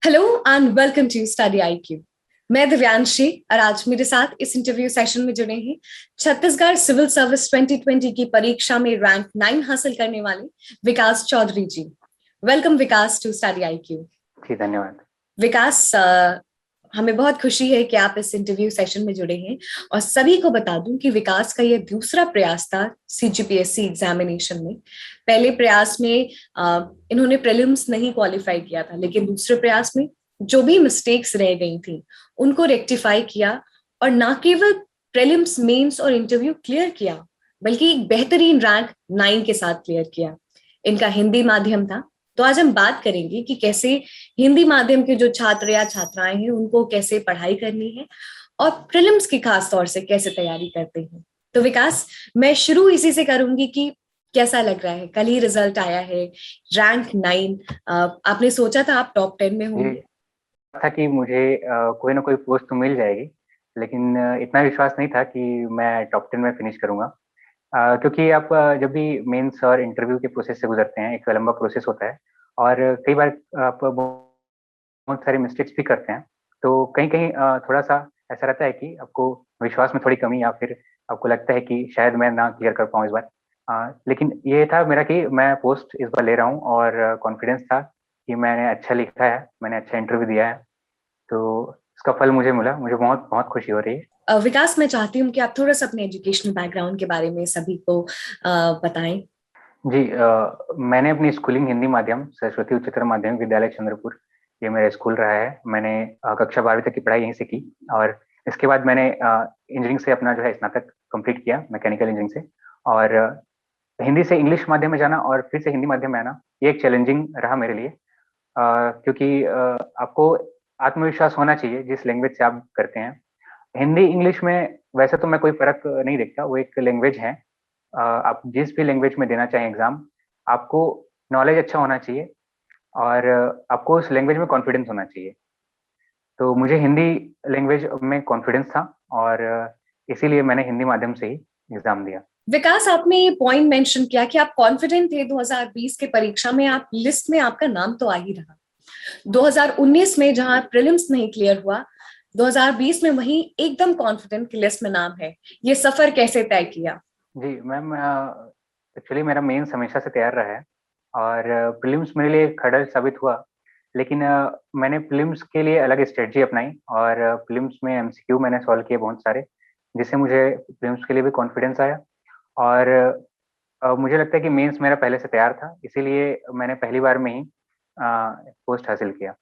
Hello and welcome to study IQ. मैं दिव्यांशी और आज मेरे साथ इस इंटरव्यू सेशन में जुड़े हैं छत्तीसगढ़ सिविल सर्विस 2020 की परीक्षा में रैंक 9 हासिल करने वाले Vikas Chaudhary ji. Welcome Vikas to study IQ. जी धन्यवाद। विकास, हमें बहुत खुशी है कि आप इस इंटरव्यू सेशन में जुड़े हैं और सभी को बता दूं कि विकास का यह दूसरा प्रयास था सीजीपीएससी एग्जामिनेशन में। पहले प्रयास में इन्होंने प्रीलिम्स नहीं क्वालिफाई किया था, लेकिन दूसरे प्रयास में जो भी मिस्टेक्स रह गई थी उनको रेक्टिफाई किया और ना केवल प्रीलिम्स, मेंस और इंटरव्यू क्लियर किया बल्कि एक बेहतरीन रैंक 9 के साथ क्लियर किया। इनका हिंदी माध्यम था, तो आज हम बात करेंगे कि कैसे हिंदी माध्यम के जो छात्र या छात्राएं हैं उनको कैसे पढ़ाई करनी है और प्रीलिम्स की खास तौर से कैसे तैयारी करते हैं। तो विकास, मैं शुरू इसी से करूंगी कि कैसा लग रहा है? कल ही रिजल्ट आया है, रैंक 9। आपने सोचा था आप टॉप 10 में ये होंगे? था कि मुझे कोई ना कोई पोस्ट तो मिल जाएगी, लेकिन इतना विश्वास नहीं था कि मैं टॉप 10 में फिनिश करूंगा। क्योंकि आप जब भी मेंस और इंटरव्यू के प्रोसेस से गुजरते हैं, एक लंबा प्रोसेस होता है और कई बार आप बहुत सारे मिस्टेक्स भी करते हैं। तो कहीं कहीं थोड़ा सा ऐसा रहता है कि आपको विश्वास में थोड़ी कमी या फिर आपको लगता है कि शायद मैं ना क्लियर कर पाऊँ इस बार। लेकिन ये था मेरा कि मैं पोस्ट इस बार ले रहा हूँ और कॉन्फिडेंस था कि मैंने अच्छा लिखा है, मैंने अच्छा इंटरव्यू दिया है, तो इसका फल मुझे मिला। मुझे बहुत बहुत खुशी हो रही है। विकास, मैं चाहती हूँ कि आप थोड़ा सा अपने एजुकेशनल बैकग्राउंड के बारे में सभी को बताएं। जी, मैंने अपनी स्कूलिंग हिंदी माध्यम सरस्वती उच्चतर माध्यमिक विद्यालय चंद्रपुर, ये मेरा स्कूल रहा है। मैंने कक्षा 12वीं तक की पढ़ाई यहीं से की और इसके बाद मैंने इंजीनियरिंग से अपना जो है स्नातक कंप्लीट किया, मैकेनिकल इंजीनियरिंग से। और हिंदी से इंग्लिश माध्यम में जाना और फिर से हिंदी माध्यम में आना, ये एक चैलेंजिंग रहा मेरे लिए। क्योंकि आपको आत्मविश्वास होना चाहिए जिस लैंग्वेज से आप करते हैं। हिंदी इंग्लिश में वैसे तो मैं कोई फर्क नहीं देखता, वो एक लैंग्वेज है। आप जिस भी लैंग्वेज में देना चाहें एग्जाम, आपको नॉलेज अच्छा होना चाहिए और आपको उस लैंग्वेज में कॉन्फिडेंस होना चाहिए। तो मुझे हिंदी लैंग्वेज में कॉन्फिडेंस था और इसीलिए मैंने हिंदी माध्यम से ही एग्जाम दिया। विकास, आपने ये पॉइंट मेंशन किया कि आप कॉन्फिडेंट थे 2020 के परीक्षा में, आप लिस्ट में आपका नाम तो आ ही रहा। 2019 में जहां प्रीलिम्स नहीं क्लियर हुआ, 2020 में वही एकदम कॉन्फिडेंट की लिस्ट में नाम है। ये सफर कैसे तय किया? जी मैम, एक्चुअली मेरा मेंस हमेशा से तैयार रहा है और प्रीलिम्स मेरे लिए एक हर्डल साबित हुआ। लेकिन मैंने प्रीलिम्स के लिए अलग स्ट्रेटजी अपनाई और प्रीलिम्स में एमसीक्यू मैंने सॉल्व किए बहुत सारे, जिससे मुझे प्रीलिम्स के लिए भी कॉन्फिडेंस आया। और मुझे लगता है कि मेंस मेरा पहले से तैयार था, इसीलिए मैंने पहली बार में ही पोस्ट हासिल किया।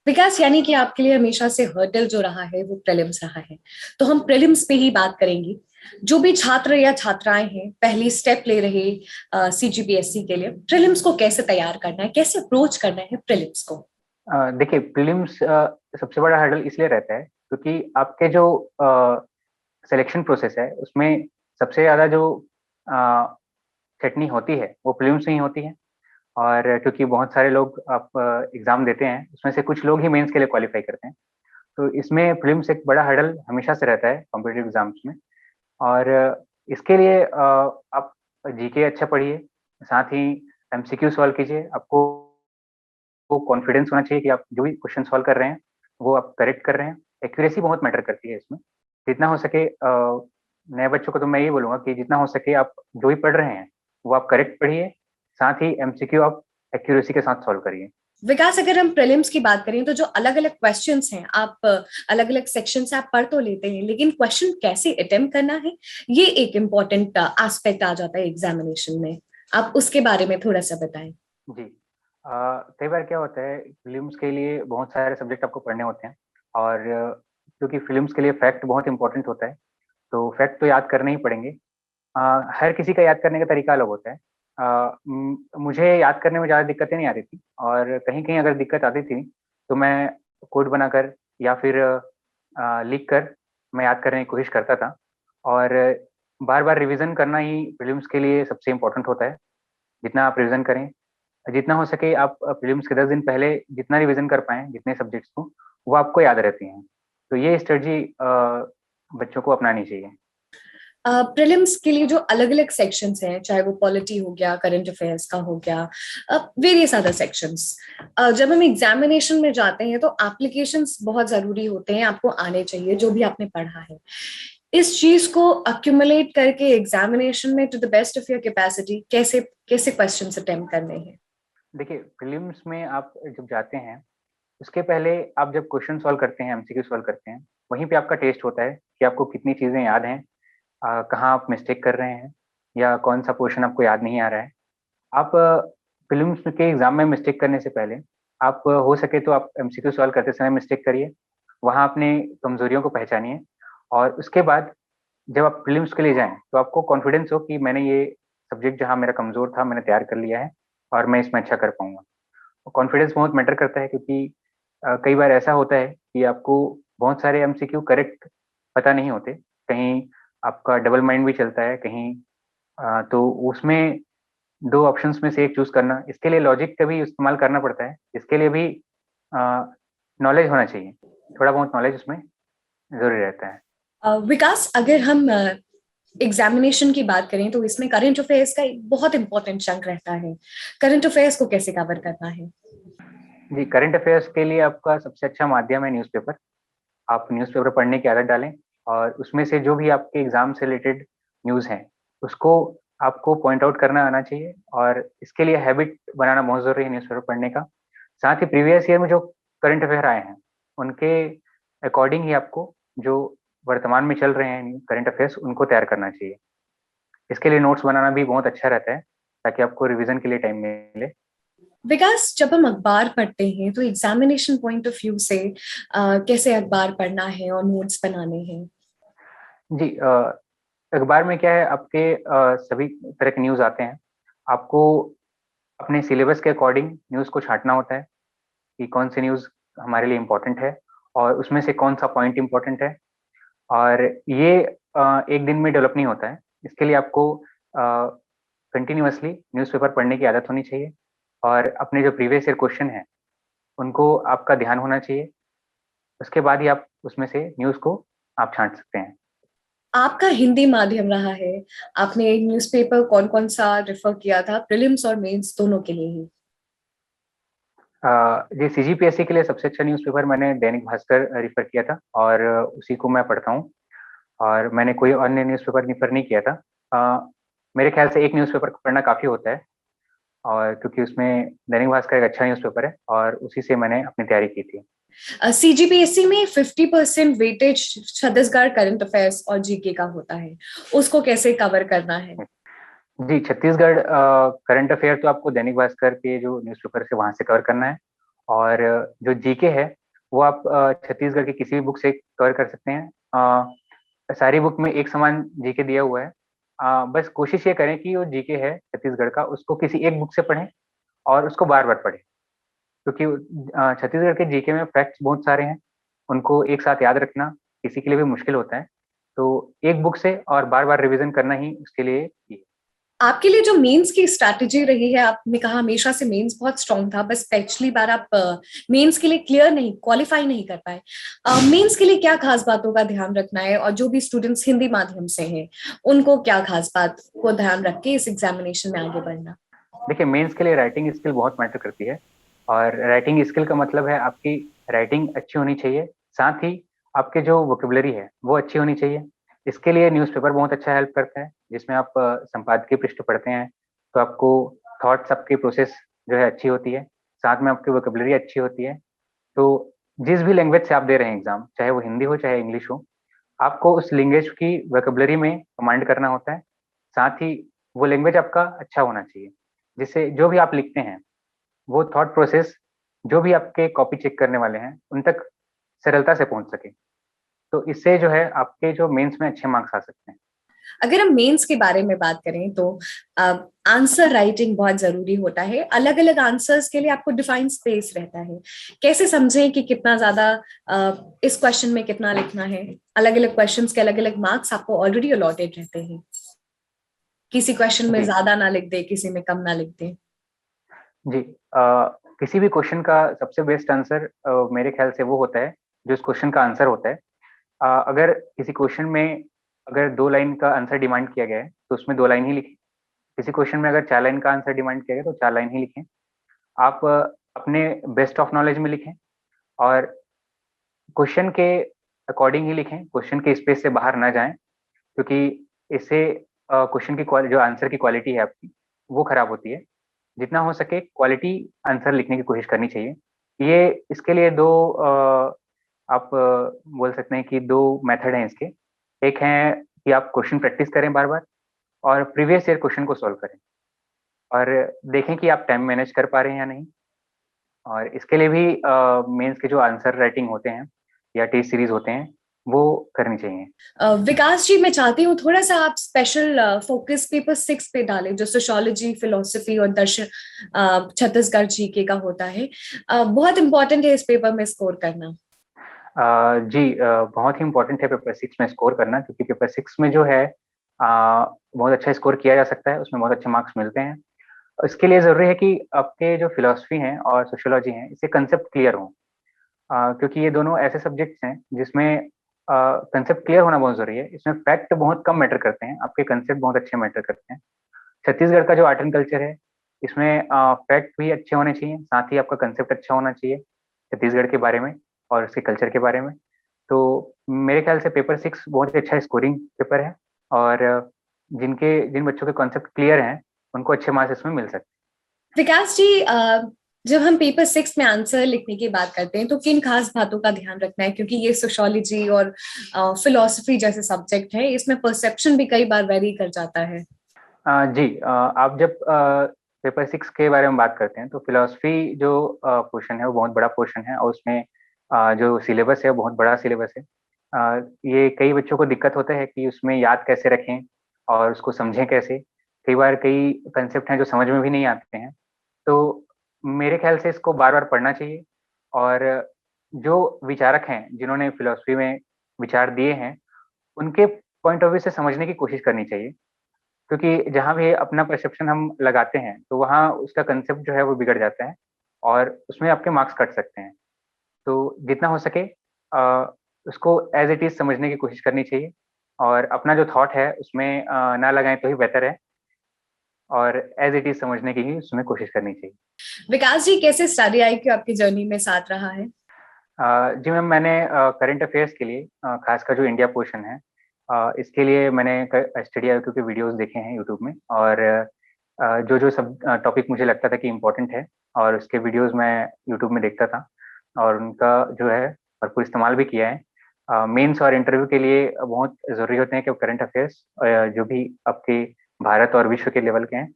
विकास, यानी कि आपके लिए हमेशा से हर्डल जो रहा है वो प्रीलिम्स रहा है, तो हम प्रीलिम्स पे ही बात करेंगे। जो भी छात्र या छात्राएं हैं पहली स्टेप ले रहे सीजीपीएससी के लिए, प्रीलिम्स को कैसे तैयार करना है, कैसे अप्रोच करना है प्रीलिम्स को? देखिए, प्रीलिम्स सबसे बड़ा हर्डल इसलिए रहता है क्योंकि आपके जो सिलेक्शन प्रोसेस है उसमें सबसे ज्यादा जो छटनी होती है वो प्रीलिम्स में ही होती है। और क्योंकि बहुत सारे लोग आप एग्जाम देते हैं, उसमें से कुछ लोग ही मेंस के लिए क्वालिफाई करते हैं, तो इसमें प्रीलिम्स एक बड़ा हर्डल हमेशा से रहता है कॉम्पिटिटिव एग्जाम्स में। और इसके लिए आप जीके अच्छा पढ़िए, साथ ही एमसीक्यू सॉल्व कीजिए। आपको वो कॉन्फिडेंस होना चाहिए कि आप जो भी क्वेश्चन सॉल्व कर रहे हैं वो आप करेक्ट कर रहे हैं। एक्यूरेसी बहुत मैटर करती है इसमें। जितना हो सके नए बच्चों को तो मैं ये बोलूंगा कि जितना हो सके आप जो भी पढ़ रहे हैं वो आप करेक्ट पढ़िए, साथ ही एमसीक्यू आप एक्यूरेसी के साथ सॉल्व करिए। विकास, अगर हम प्रीलिम्स की बात करें तो जो अलग अलग क्वेश्चंस हैं, आप अलग अलग सेक्शन से आप पढ़ तो लेते हैं, लेकिन क्वेश्चन कैसे अटेम्प्ट करना है ये एक इम्पोर्टेंट एस्पेक्ट आ जाता है एग्जामिनेशन में। आप उसके बारे में थोड़ा सा बताएं। जी, कई बार क्या होता है, फिल्म्स के लिए बहुत सारे सब्जेक्ट आपको पढ़ने होते हैं और क्योंकि फिल्म्स के लिए फैक्ट बहुत इंपॉर्टेंट होता है, तो फैक्ट तो याद करने ही पड़ेंगे। हर किसी का याद करने का तरीका अलग होता है। मुझे याद करने में ज़्यादा दिक्कतें नहीं आ रही थी और कहीं-कहीं अगर दिक्कत आती थी, तो मैं कोड बनाकर या फिर लिख कर मैं याद करने की कोशिश करता था। और बार-बार रिवीजन करना ही प्रीलिम्स के लिए सबसे इम्पोर्टेंट होता है। जितना आप रिवीजन करें, जितना हो सके आप प्रीलिम्स के 10 दिन पहले जितना रिवीजन कर पाएँ, जितने सब्जेक्ट्स को, वो आपको याद रहती हैं। तो ये स्ट्रेटजी बच्चों को अपनानी चाहिए। प्रीलिम्स के लिए जो अलग अलग सेक्शंस हैं, चाहे वो पॉलिटी हो गया, करंट अफेयर्स का हो गया, वेरियस अदर सेक्शंस, जब हम एग्जामिनेशन में जाते हैं तो एप्लीकेशंस बहुत जरूरी होते हैं, आपको आने चाहिए जो भी आपने पढ़ा है। इस चीज को अक्यूमुलेट करके एग्जामिनेशन में to the best of your capacity कैसे कैसे क्वेश्चंस अटेम्प्ट करने हैं? देखिए, प्रीलिम्स में आप जब जाते हैं, उसके पहले आप जब क्वेश्चन सॉल्व करते हैं, एमसीक्यू सॉल्व करते हैं, वहीं पे आपका टेस्ट होता है कि आपको कितनी चीजें याद हैं, कहाँ आप मिस्टेक कर रहे हैं, या कौन सा पोर्शन आपको याद नहीं आ रहा है। आप प्रीलिम्स के एग्जाम में मिस्टेक करने से पहले आप हो सके तो आप एमसीक्यू सॉल्व करते समय मिस्टेक करिए, वहाँ अपने कमजोरियों को पहचानिए, और उसके बाद जब आप प्रीलिम्स के लिए जाएं तो आपको कॉन्फिडेंस हो कि मैंने ये सब्जेक्ट जहाँ मेरा कमजोर था मैंने तैयार कर लिया है और मैं इसमें अच्छा कर पाऊंगा। कॉन्फिडेंस बहुत मैटर करता है, क्योंकि कई बार ऐसा होता है कि आपको बहुत सारे एमसीक्यू करेक्ट पता नहीं होते, कहीं आपका डबल माइंड भी चलता है कहीं, तो उसमें दो ऑप्शंस में से एक चूज करना, इसके लिए लॉजिक का भी इस्तेमाल करना पड़ता है, इसके लिए भी नॉलेज होना चाहिए, थोड़ा बहुत नॉलेज उसमें जरूरी रहता है। विकास, अगर हम एग्जामिनेशन की बात करें तो इसमें करंट अफेयर्स का एक बहुत इंपॉर्टेंट चंक रहता है। करंट अफेयर्स को कैसे कवर करना है? जी, करंट अफेयर्स के लिए आपका सबसे अच्छा माध्यम है न्यूज़पेपर। आप न्यूज़पेपर पढ़ने की आदत डालें, और उसमें से जो भी आपके एग्जाम से रिलेटेड न्यूज़ हैं उसको आपको पॉइंट आउट करना आना चाहिए, और इसके लिए हैबिट बनाना बहुत ज़रूरी है न्यूज़पेपर पढ़ने का। साथ ही प्रीवियस ईयर में जो करंट अफेयर आए हैं उनके अकॉर्डिंग ही आपको जो वर्तमान में चल रहे हैं करंट अफेयर्स उनको तैयार करना चाहिए। इसके लिए नोट्स बनाना भी बहुत अच्छा रहता है, ताकि आपको रिविजन के लिए टाइम मिले। विकास, जब हम अखबार पढ़ते हैं तो एग्जामिनेशन पॉइंट ऑफ व्यू से कैसे अखबार पढ़ना है और नोट्स बनाने हैं? जी, अखबार में क्या है, आपके सभी तरह के न्यूज़ आते हैं। आपको अपने सिलेबस के अकॉर्डिंग न्यूज़ को छाँटना होता है कि कौन सी न्यूज़ हमारे लिए इम्पोर्टेंट है, और उसमें से कौन सा पॉइंट इम्पोर्टेंट है। और ये एक दिन में डेवलप नहीं होता है, इसके लिए आपको कंटिन्यूअसली न्यूज़पेपर पढ़ने की आदत होनी चाहिए, और अपने जो प्रीवियस ईयर क्वेश्चन हैं उनको आपका ध्यान होना चाहिए। उसके बाद ही आप उसमें से न्यूज़ को आप छाँट सकते हैं। आपका हिंदी माध्यम रहा है, आपने न्यूज़पेपर कौन कौन सा रेफर किया था, प्रीलिम्स और मेंस दोनों के लिए ही? जी, सीजीपीएससी के लिए सबसे अच्छा न्यूज़पेपर मैंने दैनिक भास्कर रेफर किया था, और उसी को मैं पढ़ता हूँ, और मैंने कोई अन्य न्यूज़पेपर रेफर नहीं किया था। मेरे ख्याल से एक न्यूज़पेपर पढ़ना काफ़ी होता है, और क्योंकि उसमें दैनिक भास्कर एक अच्छा न्यूज़पेपर है, और उसी से मैंने अपनी तैयारी की थी। सीजीपीएससी में 50% वेटेज छत्तीसगढ़ करंट अफेयर्स और जीके का होता है, उसको कैसे कवर करना है? जी, छत्तीसगढ़ करंट अफेयर तो आपको दैनिक भास्कर के जो न्यूज़पेपर है वहाँ से कवर करना है, और जो जीके है वो आप छत्तीसगढ़ की किसी भी बुक से कवर कर सकते हैं। सारी बुक में एक समान जीके दिया हुआ है। बस कोशिश ये करें कि वो जीके है छत्तीसगढ़ का उसको किसी एक बुक से पढ़ें, और उसको बार-बार पढ़ें, क्योंकि छत्तीसगढ़ के जीके में फैक्ट्स बहुत सारे हैं, उनको एक साथ याद रखना किसी के लिए भी मुश्किल होता है। तो एक बुक से और बार-बार रिवीजन करना ही उसके लिए ये है। आपके लिए जो मेंस की स्ट्रैटेजी रही है, आपने कहा हमेशा से मेंस बहुत स्ट्रांग था, बस पिछली बार आप मेंस के लिए क्लियर नहीं, क्वालिफाई नहीं कर पाए। मेंस के लिए क्या खास बातों का ध्यान रखना है, और जो भी स्टूडेंट्स हिंदी माध्यम से हैं उनको क्या खास बात को ध्यान रख के इस एग्जामिनेशन में आगे बढ़ना? देखिए, मेंस के लिए राइटिंग स्किल बहुत मैटर करती है, और राइटिंग स्किल का मतलब है आपकी राइटिंग अच्छी होनी चाहिए, साथ ही आपके जो वोकेबलरी है वो अच्छी होनी चाहिए। इसके लिए न्यूज़पेपर बहुत अच्छा हेल्प करता है, जिसमें आप संपादकीय पृष्ठ पढ़ते हैं तो आपको थॉट्स, आपकी प्रोसेस जो है अच्छी होती है, साथ में आपकी वोकेबलरी अच्छी होती है। तो जिस भी लैंग्वेज से आप दे रहे हैं एग्जाम, चाहे वो हिंदी हो चाहे इंग्लिश हो, आपको उस लैंग्वेज की वोकेबलरी में कमांड करना होता है। साथ ही वो लैंग्वेज आपका अच्छा होना चाहिए, जिससे जो भी आप लिखते हैं वो थॉट प्रोसेस जो भी आपके कॉपी चेक करने वाले हैं उन तक सरलता से पहुंच सके। तो इससे जो है आपके जो मेंस में अच्छे मार्क्स आ सकते हैं। अगर हम मेंस के बारे में बात करें तो आंसर राइटिंग बहुत जरूरी होता है, अलग अलग आंसर्स के लिए आपको डिफाइंड स्पेस रहता है, कैसे समझें कि कितना ज्यादा इस क्वेश्चन में कितना लिखना है? अलग अलग क्वेश्चंस के अलग अलग मार्क्स आपको ऑलरेडी अलॉटेड रहते हैं, किसी क्वेश्चन में जी, ज्यादा ना लिख दे, किसी में कम ना लिख दे। जी। किसी भी क्वेश्चन का सबसे बेस्ट आंसर मेरे ख्याल से वो होता है जो उस क्वेश्चन का आंसर होता है। अगर किसी क्वेश्चन में अगर 2 लाइन का आंसर डिमांड किया गया है तो उसमें 2 लाइन ही लिखें। किसी क्वेश्चन में अगर 4 लाइन का आंसर डिमांड किया गया तो 4 लाइन ही लिखें। आप अपने बेस्ट ऑफ नॉलेज में लिखें और क्वेश्चन के अकॉर्डिंग ही लिखें, क्वेश्चन के स्पेस से बाहर ना जाएं, क्योंकि इससे क्वेश्चन की जो आंसर की क्वालिटी है आपकी वो खराब होती है। जितना हो सके क्वालिटी आंसर लिखने की कोशिश करनी चाहिए। ये इसके लिए दो आप बोल सकते हैं कि दो मेथड हैं इसके। एक है कि आप क्वेश्चन प्रैक्टिस करें बार बार और प्रीवियस ईयर क्वेश्चन को सॉल्व करें और देखें कि आप टाइम मैनेज कर पा रहे हैं या नहीं। और इसके लिए भी मेंस के जो आंसर राइटिंग होते हैं या टेस्ट सीरीज होते हैं वो करनी चाहिए। विकास जी, मैं चाहती हूँ थोड़ा सा आप स्पेशल फोकस पेपर 6 पे डालें, जो सोशियोलॉजी, फिलोसफी और दर्शन छत्तीसगढ़ जीके का होता है। बहुत इंपॉर्टेंट है इस पेपर में स्कोर करना। जी, बहुत ही इम्पोर्टेंट है पेपर 6 में स्कोर करना, क्योंकि पेपर 6 में जो है बहुत अच्छा स्कोर किया जा सकता है, उसमें बहुत अच्छे मार्क्स मिलते हैं। इसके लिए ज़रूरी है कि आपके जो फिलॉसफी हैं और सोशियोलॉजी हैं, इससे कंसेप्ट क्लियर हों, क्योंकि ये दोनों ऐसे सब्जेक्ट्स हैं जिसमें कंसेप्ट क्लियर होना बहुत ज़रूरी है। इसमें फैक्ट बहुत कम मैटर करते हैं, आपके कंसेप्ट बहुत अच्छे मैटर करते हैं। छत्तीसगढ़ का जो आर्ट एंड कल्चर है, इसमें फैक्ट भी अच्छे होने चाहिए, साथ ही आपका कंसेप्ट अच्छा होना चाहिए छत्तीसगढ़ के बारे में और उसके कल्चर के बारे में। तो मेरे ख्याल से पेपर 6 बहुत ही अच्छा स्कोरिंग पेपर है और जिन बच्चों के कॉन्सेप्ट क्लियर हैं उनको अच्छे मार्क्स इसमें मिल सकते हैं। विकास जी, जब हम पेपर 6 में आंसर लिखने की बात करते हैं तो किन खास बातों का ध्यान रखना है, क्योंकि ये सोशियोलॉजी और फिलोसफी जैसे सब्जेक्ट है, इसमें परसेप्शन भी कई बार वेरी कर जाता है। जी, आप जब पेपर 6 के बारे में बात करते हैं तो फिलोसफी जो पोर्शन है वो बहुत बड़ा पोर्शन है और उसमें जो सिलेबस है वो बहुत बड़ा सिलेबस है। ये कई बच्चों को दिक्कत होता है कि उसमें याद कैसे रखें और उसको समझें कैसे। कई बार कई कंसेप्ट हैं जो समझ में भी नहीं आते हैं। तो मेरे ख्याल से इसको बार बार पढ़ना चाहिए और जो विचारक हैं जिन्होंने फिलोसफी में विचार दिए हैं उनके पॉइंट ऑफ व्यू से समझने की कोशिश करनी चाहिए, क्योंकि जहाँ भी अपना परसेप्शन हम लगाते हैं तो वहाँ उसका कंसेप्ट जो है वो बिगड़ जाता है और उसमें आपके मार्क्स कट सकते हैं। तो जितना हो सके उसको एज इट इज समझने की कोशिश करनी चाहिए और अपना जो थॉट है उसमें ना लगाएं तो ही बेहतर है और एज इट इज समझने की ही उसमें कोशिश करनी चाहिए। विकास जी, कैसे स्टडी IQ आपकी जर्नी में साथ रहा है? जी मैम, मैंने करंट अफेयर्स के लिए खासकर जो इंडिया पोर्शन है इसके लिए मैंने स्टडी IQ के वीडियोस देखे हैं यूट्यूब में और जो जो सब टॉपिक मुझे लगता था कि इम्पोर्टेंट है और उसके वीडियोस मैं यूट्यूब में देखता था और उनका जो है भरपूर इस्तेमाल भी किया है। मेंस और इंटरव्यू के लिए बहुत ज़रूरी होते हैं कि करंट अफेयर्स जो भी आपके भारत और विश्व के लेवल के हैं,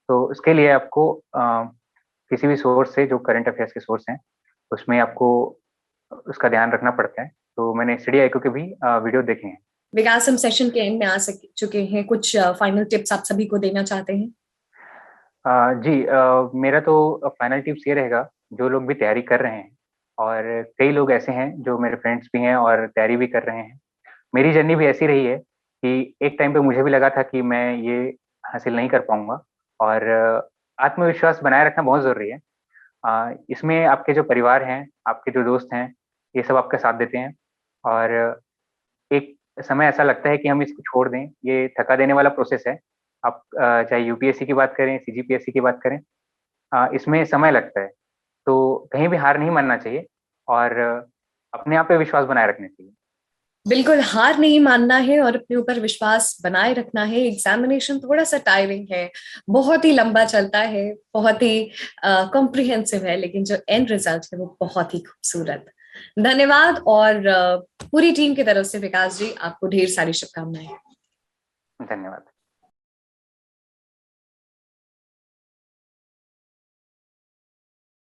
तो उसके लिए आपको किसी भी सोर्स से, जो करंट अफेयर्स के सोर्स हैं उसमें आपको उसका ध्यान रखना पड़ता है। तो मैंने स्टडी IQ के भी वीडियो देखे हैं। विकास, हम सेशन के एंड में आ चुके हैं, कुछ फाइनल टिप्स आप सभी को देना चाहते हैं? जी, मेरा तो फाइनल टिप्स ये रहेगा, जो लोग भी तैयारी कर रहे हैं और कई लोग ऐसे हैं जो मेरे फ्रेंड्स भी हैं और तैयारी भी कर रहे हैं। मेरी जर्नी भी ऐसी रही है कि एक टाइम पे मुझे भी लगा था कि मैं ये हासिल नहीं कर पाऊंगा और आत्मविश्वास बनाए रखना बहुत ज़रूरी है। इसमें आपके जो परिवार हैं, आपके जो दोस्त हैं, ये सब आपका साथ देते हैं और एक समय ऐसा लगता है कि हम इसको छोड़ दें, ये थका देने वाला प्रोसेस है। आप चाहे यूपीएससी की बात करें, सीजीपीएससी की बात करें, इसमें समय लगता है। तो कहीं भी हार नहीं मानना चाहिए और अपने आप पे विश्वास बनाए रखना चाहिए। बिल्कुल, हार नहीं मानना है और अपने ऊपर विश्वास बनाए रखना है। एग्जामिनेशन थोड़ा सा टायरिंग है, बहुत ही लंबा चलता है, बहुत ही कॉम्प्रिहेंसिव है, लेकिन जो एंड रिजल्ट है वो बहुत ही खूबसूरत। धन्यवाद। और पूरी टीम की तरफ से विकास जी, आपको ढेर सारी शुभकामनाएं। धन्यवाद।